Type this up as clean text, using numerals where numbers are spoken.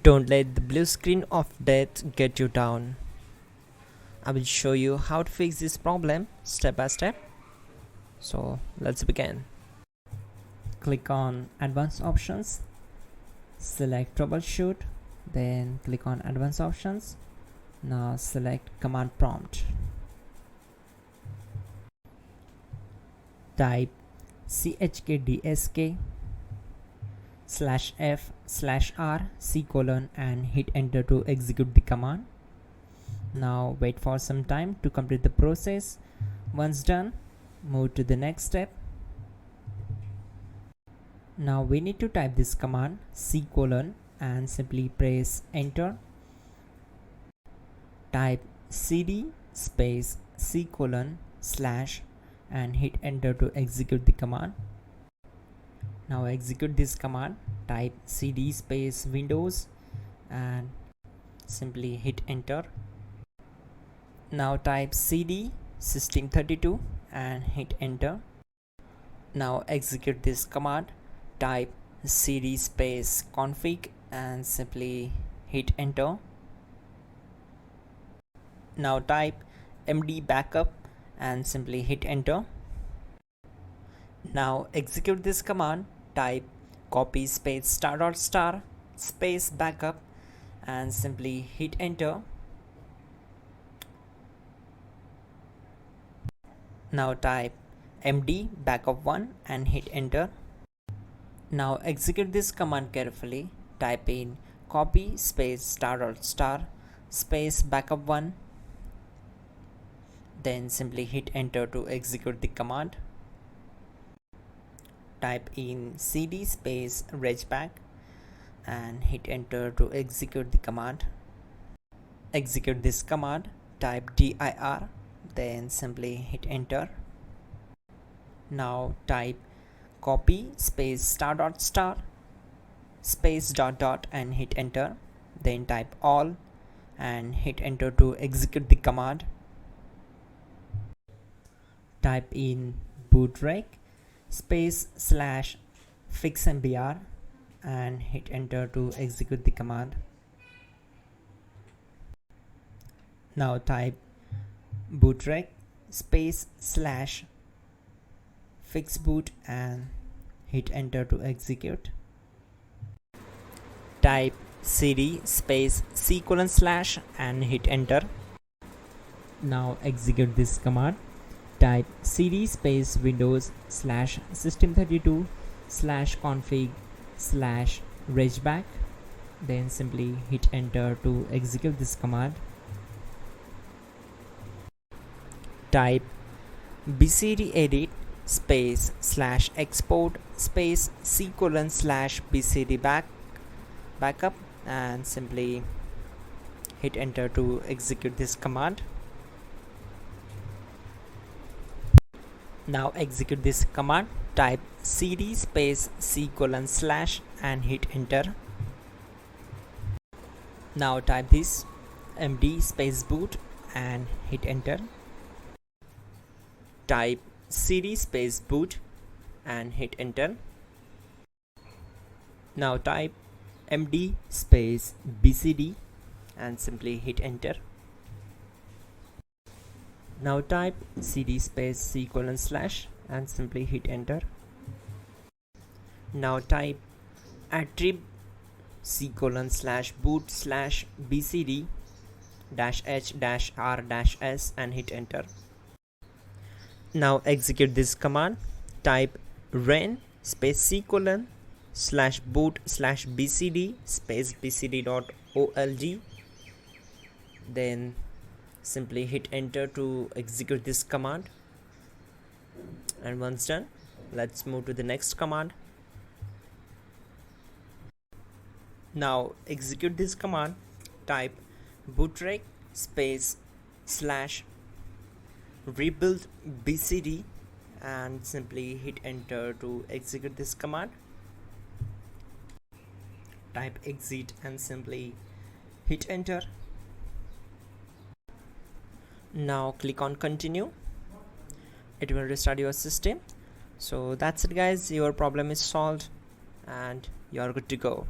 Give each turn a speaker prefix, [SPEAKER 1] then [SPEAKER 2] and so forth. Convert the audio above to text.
[SPEAKER 1] Don't let the blue screen of death get you down. I will show you how to fix this problem step by step. So let's begin. Click on Advanced Options, select Troubleshoot, then click on Advanced Options. Now select Command Prompt. Type chkdsk/f/r:" and hit enter to execute the command. Now wait for some time to complete the process. Once done, move to the next step. Now we need to type this command and simply press enter. Type cd space // and hit enter to execute the command. Now execute this command. Type cd space Windows and simply hit enter. Now type cd system32 and hit enter. Now execute this command. Type cd space config and simply hit enter. Now type md backup and simply hit enter. Now execute this command. Type copy space *** space backup and simply hit enter. Now type md backup1 and hit enter. Now execute this command carefully. Type in copy space ** space backup1, then simply hit enter to execute the command. Type in cd space regback and hit enter to execute the command. Execute this command. Type dir, then simply hit enter. Now type copy space ** space .. and hit enter. Then type all and hit enter to execute the command. Type in bootrec space / fixmbr and hit enter to execute the command. Now type bootrec space / fixboot and hit enter to execute. Type cd space // and hit enter. Now execute this command. Type cd space Windows /system32 /config /regback, then simply hit enter to execute this command. Type bcdedit space /export space C:/bcd backup and simply hit enter to execute this command. Now execute this command. Type cd space C:/ and hit enter. Now type this md space boot and hit enter. Type cd space boot and hit enter. Now type md space bcd and simply hit enter. Now type cd space C:/ and simply hit enter. Now type attrib C:/boot /bcd -h-r-s and hit enter. Now execute this command. Type ren space C:/boot /bcd space bcd.olg, then simply hit enter to execute this command. And once done, let's move to the next command. Now execute this command. Type bootrec space / rebuild bcd and simply hit enter to execute this command. Type exit and simply hit enter. Now click on continue. It will restart your system. So that's it guys, your problem is solved and you're good to go.